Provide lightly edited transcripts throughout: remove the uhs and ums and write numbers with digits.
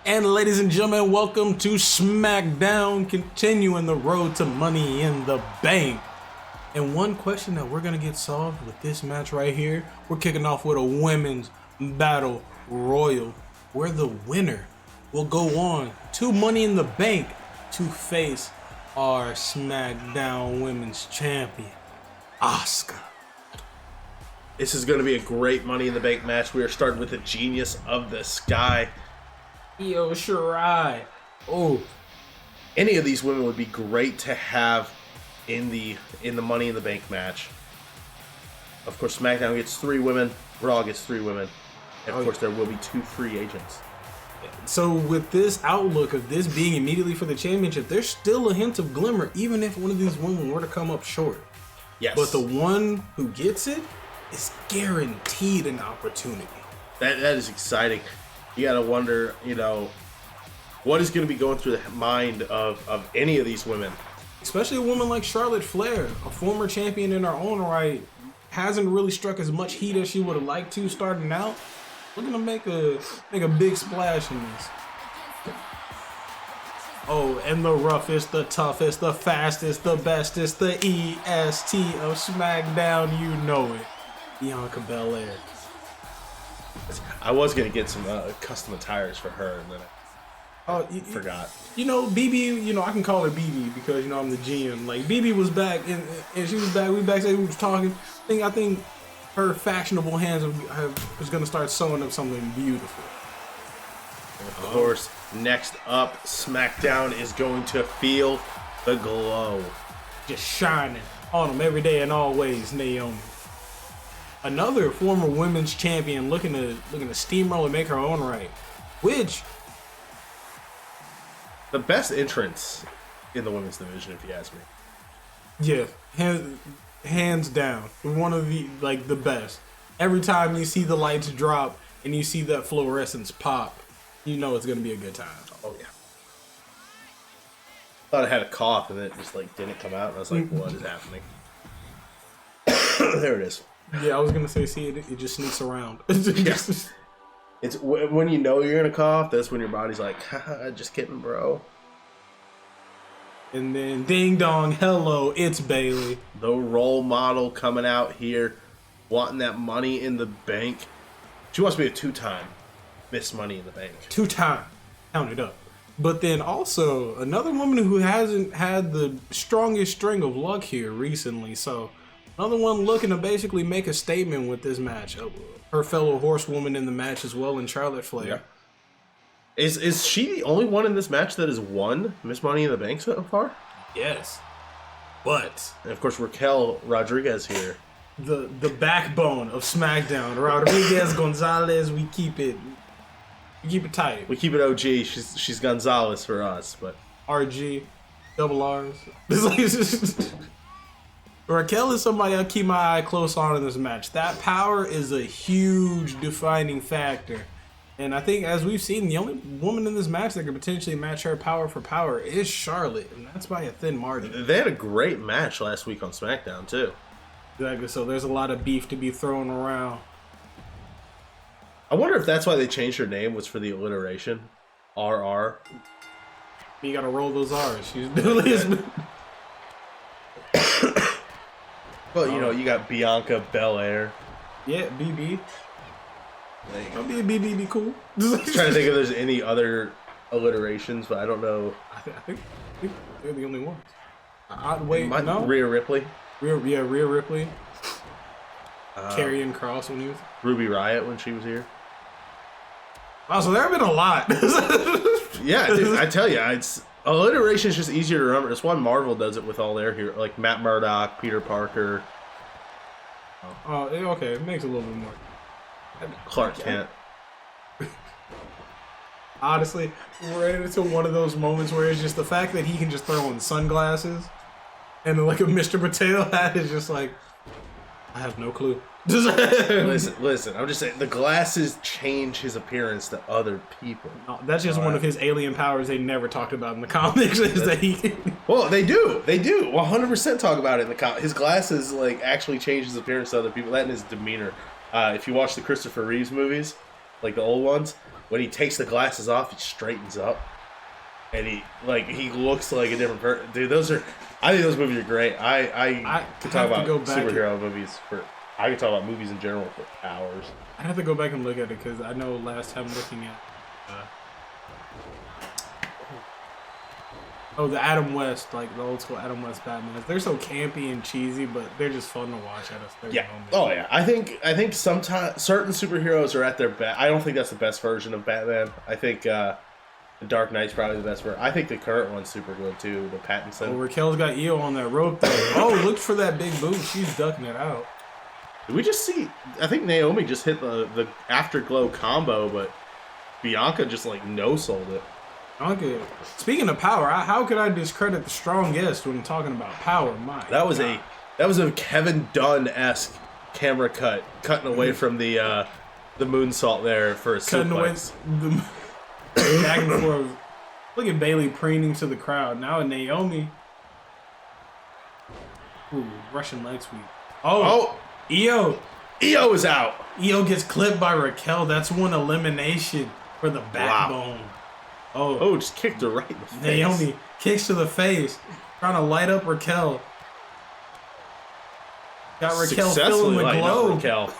And ladies and gentlemen, welcome to Smackdown, continuing the road to Money in the Bank. And one question that we're going to get solved with this match right here, we're kicking off with a women's battle royal, where the winner will go on to Money in the Bank to face our Smackdown Women's Champion, Asuka. This is going to be a great Money in the Bank match. We are starting with the Genius of the Sky. Io Shirai. Oh, any of these women would be great to have in the Money in the Bank match. Of course, SmackDown gets 3 women, Raw gets 3 women, and of course there will be 2 free agents. So with this outlook of this being immediately for the championship, there's still a hint of glimmer, even if one of these women were to come up short. Yes. But the one who gets it is guaranteed an opportunity. That is exciting. You gotta wonder, what is going to be going through the mind of any of these women. Especially a woman like Charlotte Flair, a former champion in her own right, hasn't really struck as much heat as she would have liked to starting out. Looking to make a big splash in this. Oh, and the roughest, the toughest, the fastest, the bestest, the EST of SmackDown, you know it. Bianca Belair. I was going to get some custom attires for her, and then I forgot. BB, I can call her BB because, I'm the GM. Like, BB was back, and she was back. We backstage, we was talking. I think her fashionable hands was going to start sewing up something beautiful. And of course, next up, SmackDown is going to feel the glow. Just shining on them every day and always, Naomi. Another former women's champion looking to steamroll and make her own right. Which, the best entrance in the women's division, if you ask me. Yeah, hands down, one of the best. Every time you see the lights drop and you see that fluorescence pop, you know it's gonna be a good time. Oh yeah. Thought I had a cough and it just didn't come out, and I was like, "What is happening?" There it is. Yeah, I was gonna say, see, it just sneaks around. Yes. It's when you know you're gonna cough. That's when your body's like, haha, just kidding, bro. And then, ding dong, hello, it's Bayley. The role model coming out here, wanting that Money in the Bank. She wants to be a 2-time Miss Money in the Bank. 2-time, count it up. But then also another woman who hasn't had the strongest string of luck here recently. So another one looking to basically make a statement with this match. Her fellow horsewoman in the match as well, in Charlotte Flair. Yeah. Is she the only one in this match that has won Miss Money in the Bank so far? Yes. But, and of course, Raquel Rodriguez here. The backbone of SmackDown, Rodriguez Gonzalez, we keep it tight. We keep it OG. She's Gonzalez for us, but RG, double R's. Raquel is somebody I'll keep my eye close on in this match. That power is a huge defining factor. And I think, as we've seen, the only woman in this match that could potentially match her power for power is Charlotte, and that's by a thin margin. They had a great match last week on SmackDown, too. Exactly, so there's a lot of beef to be thrown around. I wonder if that's why they changed her name, was for the alliteration. RR. You gotta roll those R's. She's really Well, you got Bianca Belair. Yeah, BB. There you go. Be a BB, be cool. I'm trying to think if there's any other alliterations, but I don't know. I think they're the only ones. Wait, no? Rhea Ripley. Rhea Ripley. Karrion Kross when he was. Ruby Riott when she was here. Wow, so there have been a lot. Yeah, dude, I tell you, alliteration is just easier to remember. That's why Marvel does it with all their heroes, like Matt Murdock, Peter Parker. Okay, it makes a little bit more. Clark Kent. Honestly, we're into one of those moments where it's just the fact that he can just throw on sunglasses and like a Mr. Potato hat is just like, I have no clue. Listen, I'm just saying, the glasses change his appearance to other people. No, that's just one of his alien powers they never talked about in the comics. Is that he... Well, they do 100% talk about it in the comics. His glasses actually change his appearance to other people. That and his demeanor. If you watch the Christopher Reeves movies, like the old ones, when he takes the glasses off, he straightens up, and he looks like a different person. Dude, I think those movies are great. I could talk about superhero movies I could talk about movies in general for hours. I'd have to go back and look at it because I know last time looking at the Adam West, like the old school Adam West Batman. They're so campy and cheesy, but they're just fun to watch at a certain moment. Oh yeah. I think sometimes certain superheroes are at their best. I don't think that's the best version of Batman. I think the Dark Knight's probably the best version. I think the current one's super good too, the Pattinson. Oh, Raquel's got Io on that rope though. Oh, look for that big boot. She's ducking it out. Did we just see? I think Naomi just hit the Afterglow combo, but Bianca just like no-sold it. Bianca. Speaking of power, how could I discredit the strongest when talking about power? That was a Kevin Dunn-esque camera cutting away from the moonsault there for a cutting suplex. Away the back and forth. Look at Bayley preening to the crowd. Now Naomi. Ooh, Russian leg sweep. Oh. Io is out. Io gets clipped by Raquel. That's one elimination for the backbone. Wow. Oh, just kicked her right in the face. Naomi kicks to the face, trying to light up Raquel. Got Raquel filling the glow. Raquel.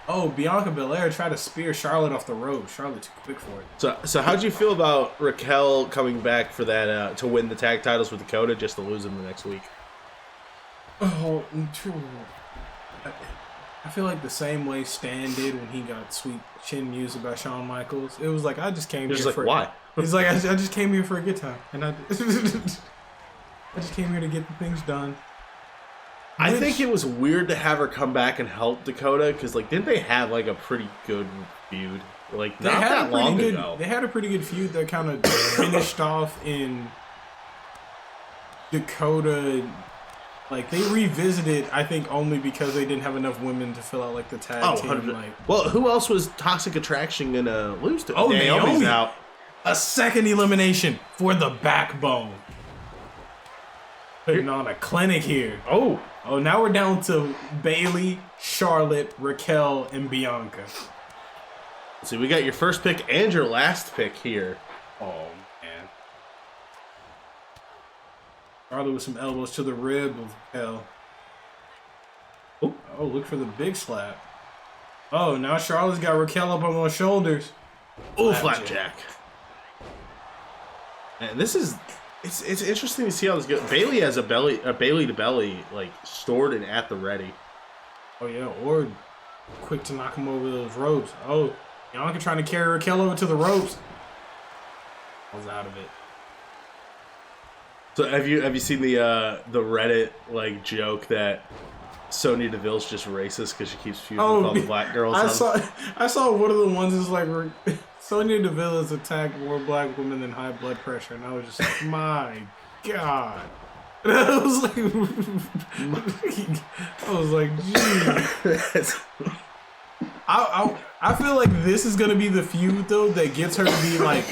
Oh, Bianca Belair tried to spear Charlotte off the rope. Charlotte too quick for it. So how'd you feel about Raquel coming back for that to win the tag titles with Dakota, just to lose them the next week? Oh, I feel like the same way Stan did when he got sweet chin music by Shawn Michaels. It was like, I just came here for... why? He's like, I just came here for a good time. And I just came here to get the things done. I think it was weird to have her come back and help Dakota, because, like, didn't they have, like, a pretty good feud? Like, not that long ago. They had a pretty good feud that kind of finished off in Dakota... Like, they revisited, I think, only because they didn't have enough women to fill out, like, the tag team. Well, who else was Toxic Attraction going to lose to? Oh, Naomi's out. A second elimination for the backbone. Putting on a clinic here. Oh, now we're down to Bayley, Charlotte, Raquel, and Bianca. See, we got your first pick and your last pick here. Oh, man. Charlotte with some elbows to the rib of Raquel. Oh, look for the big slap. Oh, now Charlotte's got Raquel up on those shoulders. Oh, flapjack. And this is... It's interesting to see how this goes. Bayley has a Bayley to belly, like, stored and at the ready. Oh, yeah, or quick to knock him over those ropes. Oh, Bianca trying to carry Raquel over to the ropes. I was out of it. So have you seen the Reddit like joke that Sonya Deville's just racist because she keeps feuding with all the black girls? I saw one of the ones is like Sonya Deville has attacked more black women than high blood pressure, and I was just like, my God. And I was like, geez. I feel like this is gonna be the feud though that gets her to be like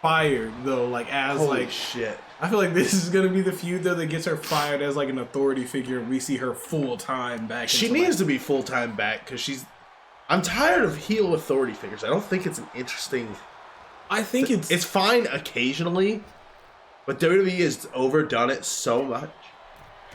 fired though, like as holy like shit. I feel like this is gonna be the feud though that gets her fired as like an authority figure, and we see her full time back. She needs to be full time back because I'm tired of heel authority figures. I don't think it's an interesting. I think it's fine occasionally, but WWE has overdone it so much.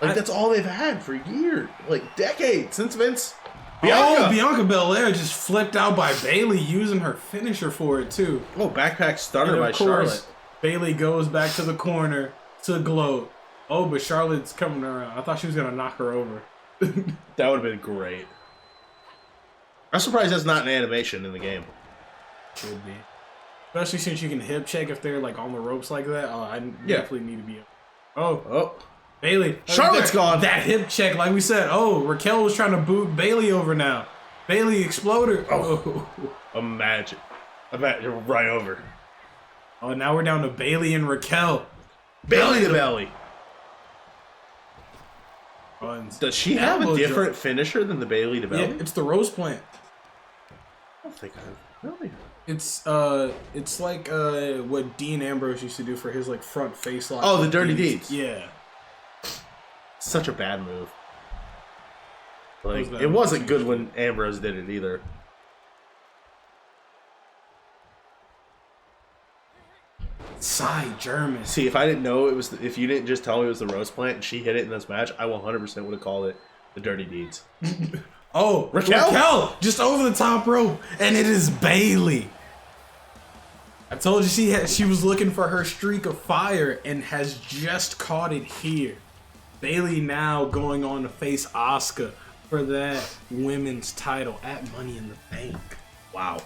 Like that's all they've had for years, like decades since Vince. Bianca Belair just flipped out by Bayley using her finisher for it too. Oh, backpack stunner by Charlotte. Bayley goes back to the corner to gloat. Oh, but Charlotte's coming around. I thought she was gonna knock her over. That would have been great. I'm surprised that's not an animation in the game. Should be. Especially since you can hip check if they're like on the ropes like that. Oh, I definitely need to be. Oh. Bayley. Charlotte's gone. That hip check, like we said. Oh, Raquel was trying to boot Bayley over now. Bayley exploded. Oh. Imagine right over. Oh, now we're down to Bayley and Raquel. Bayley to belly. Runs. Does she have a different finisher than the Bayley to belly? Yeah, it's the Rose Plant. I don't think I really. It's like what Dean Ambrose used to do for his like front face lock. Oh, the Dirty Deeds. Yeah. Such a bad move. Like it wasn't good when Ambrose did it either. Side German. See, if I didn't know it was, if you didn't just tell me it was the Roast Plant and she hit it in this match, I 100% would have called it the Dirty Deeds. Oh, Raquel! Just over the top rope, and it is Bayley. I told you she was looking for her streak of fire and has just caught it here. Bayley now going on to face Asuka for that women's title at Money in the Bank. Wow.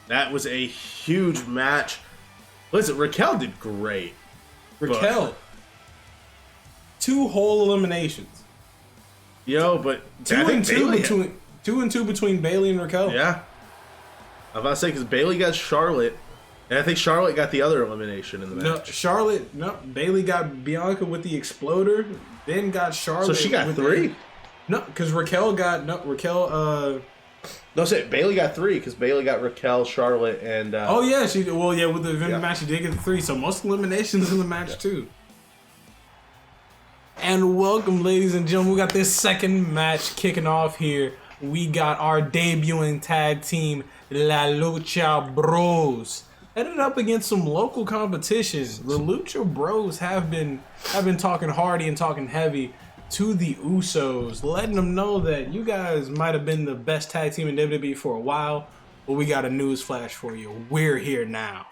That was a huge match. Listen, Raquel did great. Raquel, 2 whole eliminations. But 2 and 2 between Bayley and Raquel. Yeah. I'm about to say, because Bayley got Charlotte, and I think Charlotte got the other elimination in the match. Bayley got Bianca with the exploder, then got Charlotte. So she got 3? No, because Bayley got 3 because Bayley got Raquel, Charlotte, and with the match she did get 3, so most eliminations in the match too. And welcome, ladies and gentlemen, we got this second match kicking off here. We got our debuting tag team, La Lucha Bros, headed up against some local competitions. The Lucha Bros have been talking hardy and talking heavy to the Usos, letting them know that you guys might have been the best tag team in WWE for a while, but we got a news flash for you. We're here now.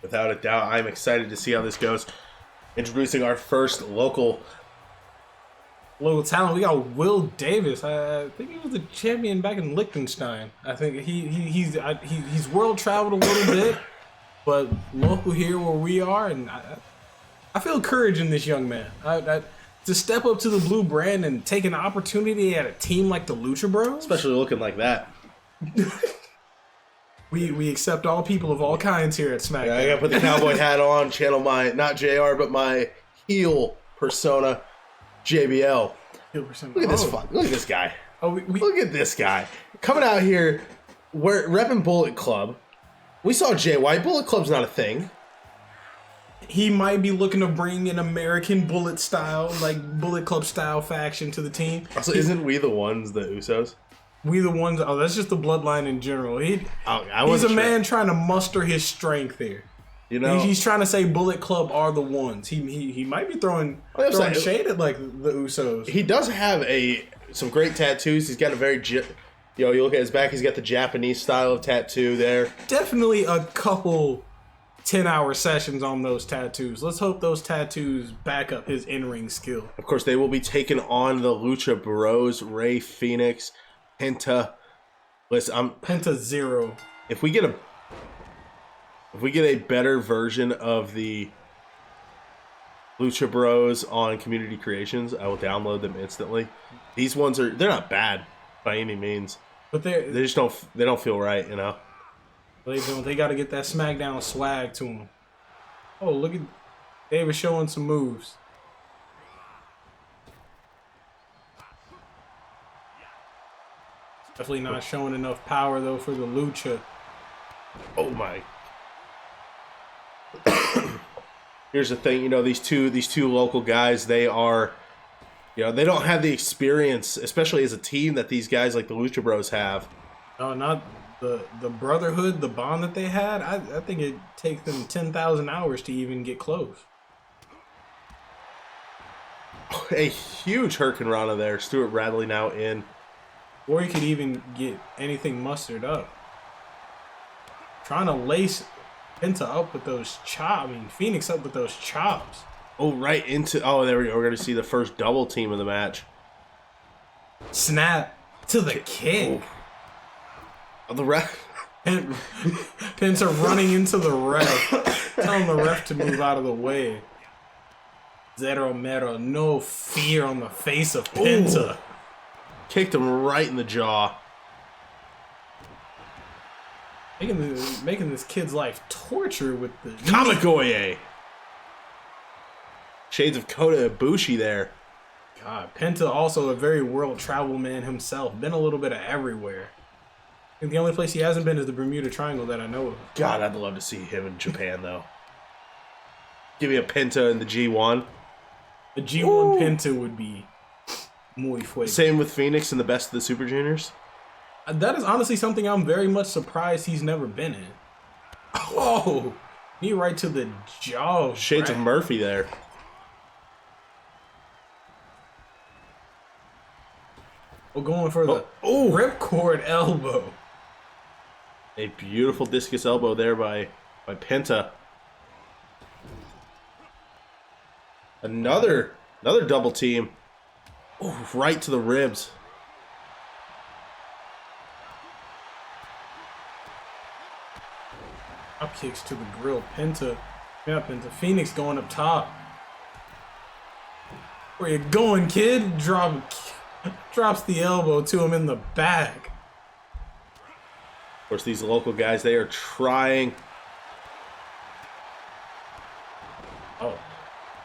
Without a doubt, I'm excited to see how this goes. Introducing our first local talent. We got Will Davis. I think he was the champion back in Liechtenstein. I think he's world traveled a little bit, but local here where we are, and I feel courage in this young man. To step up to the blue brand and take an opportunity at a team like the Lucha Bros, especially looking like that. We accept all people of all kinds here at SmackDown. Yeah, I gotta put the cowboy hat on, channel my not JR but my heel persona. JBL. Look at this Look at this guy. Look at this guy. Coming out here, we're repping Bullet Club. We saw Jay White. Bullet Club's not a thing. He might be looking to bring an American Bullet style, like Bullet Club style faction to the team. Also, isn't we the ones, the Usos? We the ones, that's just the bloodline in general. He's a man trying to muster his strength here. He's trying to say Bullet Club are the ones. He might be throwing shade at like the Usos. He does have some great tattoos. He's got a very you look at his back. He's got the Japanese style of tattoo there. Definitely a couple 10-hour sessions on those tattoos. Let's hope those tattoos back up his in-ring skill. Of course, they will be taking on the Lucha Bros, Rey Fenix, Penta. Listen, Penta 0. If we get a better version of the Lucha Bros on Community Creations, I will download them instantly. These ones they're not bad by any means, but they don't feel right, They don't. They got to get that Smackdown swag to them. Oh, look at David showing some moves. Definitely not showing enough power though for the Lucha. Oh my. Here's the thing, these two local guys, they are, they don't have the experience, especially as a team, that these guys like the Lucha Bros have. No, not the brotherhood, the bond that they had. I think it'd take them 10,000 hours to even get close. A huge hurricanrana there. Stuart Radley now in. Or you could even get anything mustered up. Trying to lace Penta up with those chops. Phoenix up with those chops. Oh, right into... Oh, there we go. We're going to see the first double team of the match. Snap to the kick. Oh, the ref... Penta running into the ref. Telling the ref to move out of the way. Zero Mero. No fear on the face of Penta. Ooh. Kicked him right in the jaw. Making this kid's life torture with the... Kamigoye! Shades of Kota Ibushi there. God, Penta also a very world travel man himself. Been a little bit of everywhere. I think the only place he hasn't been is the Bermuda Triangle that I know of. God, I'd love to see him in Japan, though. Give me a Penta in the G1. The G1 Penta would be muy fuerte. Same with Phoenix in the Best of the Super Juniors. That is honestly something I'm very much surprised he's never been in. Oh! Knee right to the jaw. Shades of Murphy there. We're going for the ripcord elbow. A beautiful discus elbow there by Penta. Another double team. Oh, right to the ribs. Up kicks to the grill. Penta. Yeah, Penta. Phoenix going up top. Where you going, kid? Drops the elbow to him in the back. Of course, these local guys, they are trying. Oh.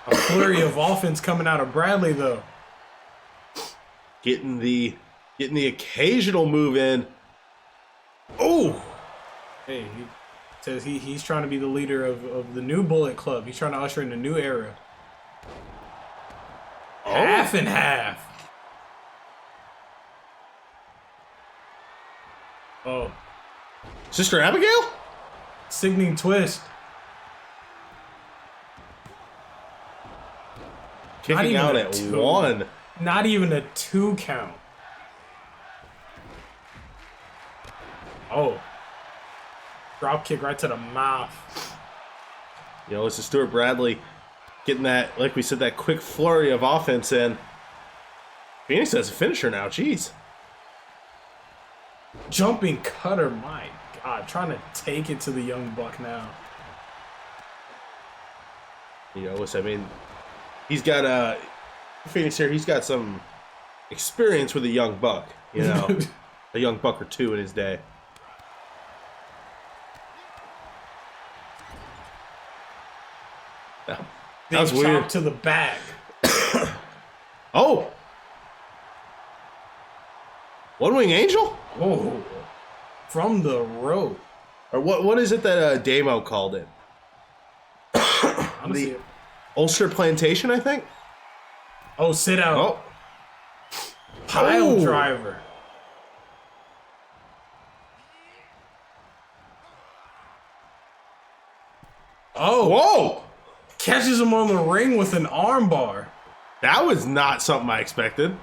A flurry of offense coming out of Bradley, though. Getting the occasional move in. Oh! Hey, he says he's trying to be the leader of the new Bullet Club. He's trying to usher in a new era. Oh. Half and half. Oh. Sister Abigail? Signaling twist. Kicking out at 1. Not even a 2 count. Oh. Drop kick right to the mouth. You know, this is Stuart Bradley getting that, like we said, that quick flurry of offense in. Phoenix has a finisher now, jeez. Jumping cutter, my God. Trying to take it to the young buck now. You know, I mean, he's got Phoenix here, he's got some experience with a young buck, you know. A young buck or two in his day. That was weird. To the back. Oh! One Wing Angel? Oh. From the rope. Or what is it that Damo called it? The Ulster Plantation, I think? Oh, sit out. Oh. Pile driver. Oh. Whoa! Catches him on the ring with an armbar. That was not something I expected.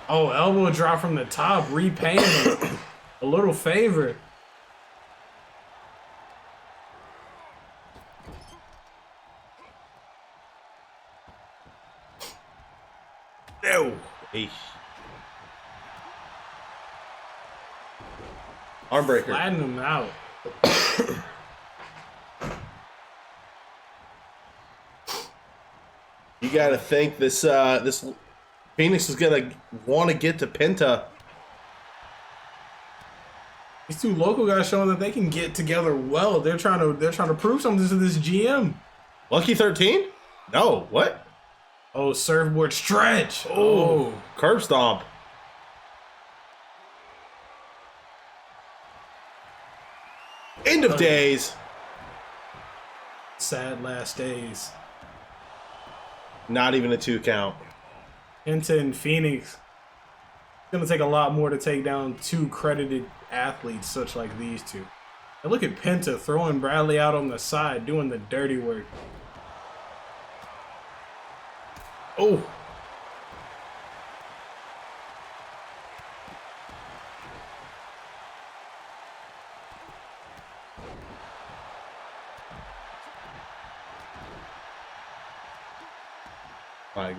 Oh, elbow drop from the top, repaying him a little favor. No. Eesh. Armbreaker. Flatten him out. You got to think this Phoenix is gonna want to get to Penta. These two local guys showing that they can get together well. They're trying to prove something to this GM. Lucky 13? No, what? Oh, surfboard stretch. Oh, curb stomp. End of days. Sad last days. Not even a 2 count. Penta and Phoenix. It's gonna take a lot more to take down 2 credited athletes such like these two. And look at Penta throwing Bradley out on the side, doing the dirty work. Oh.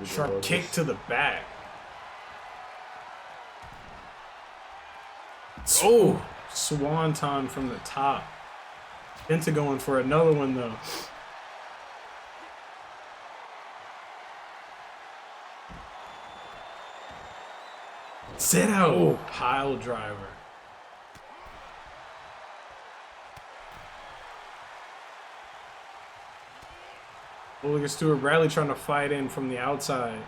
Sharp kick to the back. Oh, swanton from the top. Penta going for another one though. Sit out. Oh, pile driver. Oh, look at Stuart Bradley trying to fight in from the outside.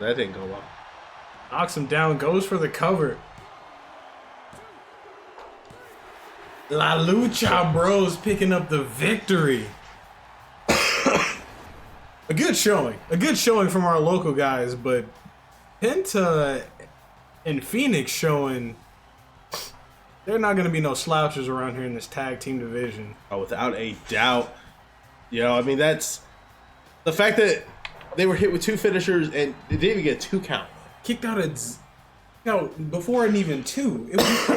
That didn't go well. Knocks him down, goes for the cover. La Lucha Bros picking up the victory. A good showing. A good showing from our local guys, but Penta and Phoenix showing they're not going to be no slouches around here in this tag team division. Oh, without a doubt. I mean, that's the fact that they were hit with 2 finishers and they didn't even get a 2 count. Kicked out before an even 2.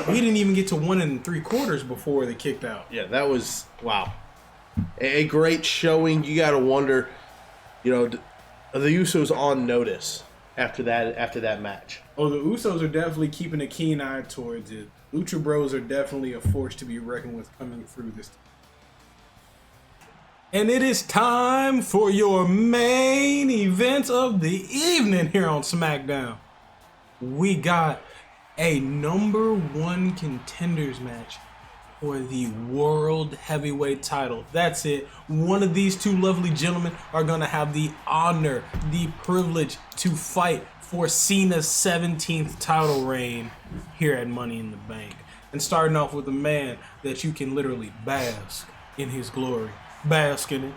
We didn't even get to 1 3/4 before they kicked out. Yeah, that was, wow. A great showing. You got to wonder, the Usos on notice after that match. Oh, the Usos are definitely keeping a keen eye towards it. Lucha Bros are definitely a force to be reckoned with coming through this time. And it is time for your main event of the evening here on SmackDown. We got a number 1 contenders match for the World Heavyweight title. That's it. One of these 2 lovely gentlemen are going to have the honor, the privilege to fight for Cena's 17th title reign here at Money in the Bank. And starting off with a man that you can literally bask in his glory. Bask in it.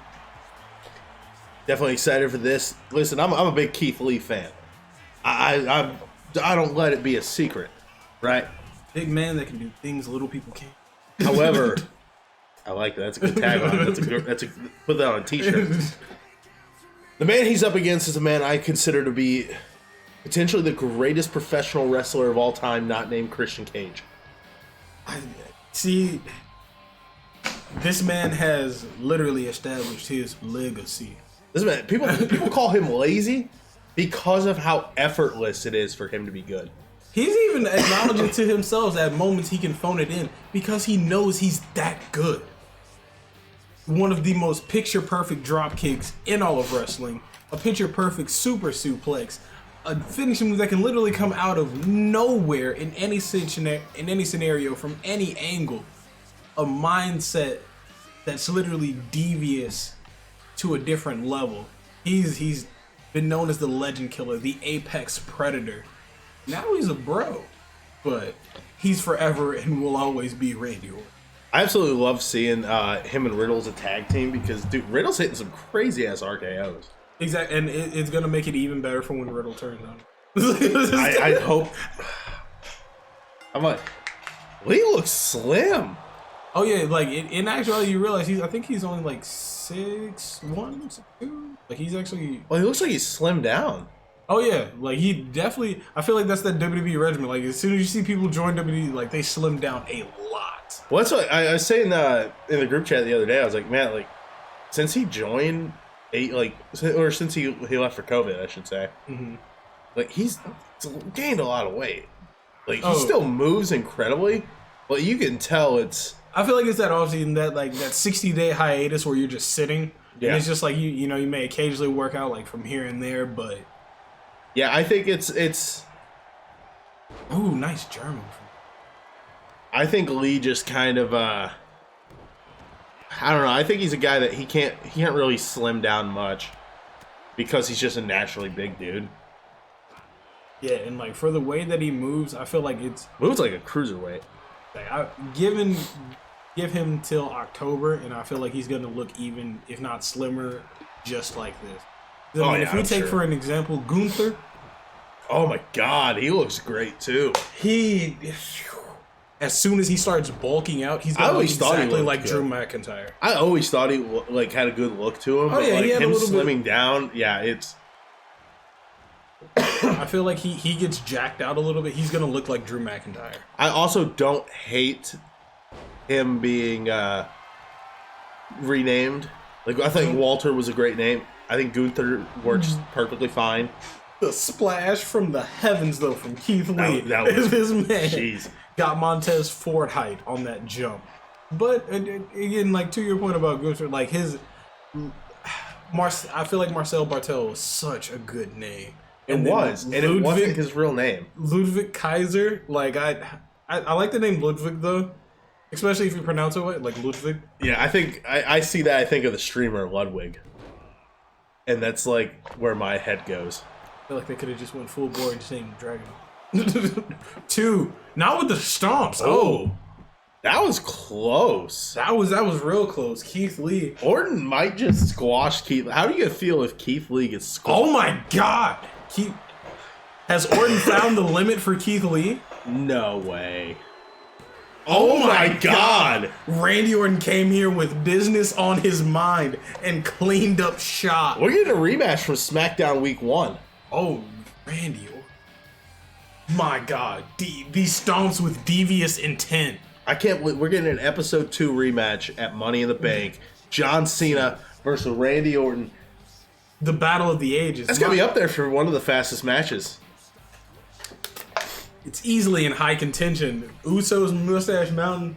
Definitely excited for this. Listen, I'm a big Keith Lee fan. I don't let it be a secret, right? Big man that can do things little people can't. However, I like that. That's a good tagline. That's a put that on a t-shirt. The man he's up against is a man I consider to be potentially the greatest professional wrestler of all time, not named Christian Cage. See, this man has literally established his legacy. This man, people call him lazy because of how effortless it is for him to be good. He's even acknowledging to himself at moments he can phone it in because he knows he's that good. One of the most picture-perfect drop kicks in all of wrestling, a picture-perfect super suplex, a finishing move that can literally come out of nowhere in any scenario from any angle, a mindset that's literally devious to a different level. He's been known as the legend killer, the apex predator. Now he's a bro, but he's forever and will always be Randy Orton. I absolutely love seeing him and Riddle as a tag team because, dude, Riddle's hitting some crazy-ass RKOs. Exactly, and it's going to make it even better for when Riddle turns on. I hope. I'm like, Lee looks slim. Oh, yeah, like, in actuality, you realize I think he's only, like, 6'1", 6'2". Like, he's actually... Well, he looks like he's slimmed down. Oh, yeah. Like, he definitely... I feel like that's that WWE regimen. Like, as soon as you see people join WWE, like, they slim down a lot. Well, that's what I was saying in the group chat the other day. I was like, man, like, since he joined, since he left for COVID, I should say, like, he's gained a lot of weight. Like, he still moves incredibly, but you can tell it's... I feel like it's that offseason, that 60-day hiatus where you're just sitting. Yeah. And it's just like, you may occasionally work out, like, from here and there, but... Yeah, I think it's... Ooh, nice German. I think Lee just kind of, I don't know. I think he's a guy that he can't really slim down much because he's just a naturally big dude. Yeah, and, like, for the way that he moves, I feel like it's... Moves like a cruiserweight. Like, give him till October, and I feel like he's going to look even, if not slimmer, just like this. I mean, if we take, for an example, Gunther. Oh, my God. He looks great, too. As soon as he starts bulking out, he's going to look exactly like Drew McIntyre. I always thought he, like, had a good look to him. Oh, yeah, but, like, he had him a little slimming down, yeah, it's... I feel like he gets jacked out a little bit. He's going to look like Drew McIntyre. I also don't hate him being renamed. Like, I think Walter was a great name. I think Gunther works perfectly fine. The splash from the heavens, though, from Keith Lee. That was this man jeez. Got Montez Ford height on that jump. But, again, like, to your point about Gunther, like, I feel like Marcel Bartel was such a good name. And it wasn't his real name. Ludwig Kaiser, like, I like the name Ludwig, though. Especially if you pronounce it right, like Ludwig. Yeah, I think, I see that, I think of the streamer Ludwig. And that's, like, where my head goes. I feel like they could have just went full bore and just named Dragon. 2. Not with the stomps. Oh. That was close. That was real close. Keith Lee. Orton might just squash Keith. How do you feel if Keith Lee gets squashed? Oh, my God. Has Orton found the limit for Keith Lee? No way. Oh my God. Randy Orton came here with business on his mind and cleaned up shop. We're getting a rematch from SmackDown Week 1. Oh, Randy Orton. My God. These stomps with devious intent. I can't believe we're getting an episode 2 rematch at Money in the Bank. John Cena versus Randy Orton. The Battle of the Ages. That's going to be up there for one of the fastest matches. It's easily in high contention. Usos, Mustache Mountain.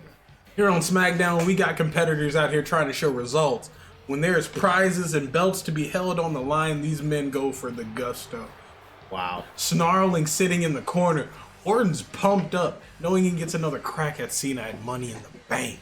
Here on SmackDown, we got competitors out here trying to show results. When there's prizes and belts to be held on the line, these men go for the gusto. Wow. Snarling sitting in the corner. Orton's pumped up, knowing he gets another crack at Cena at Money in the Bank.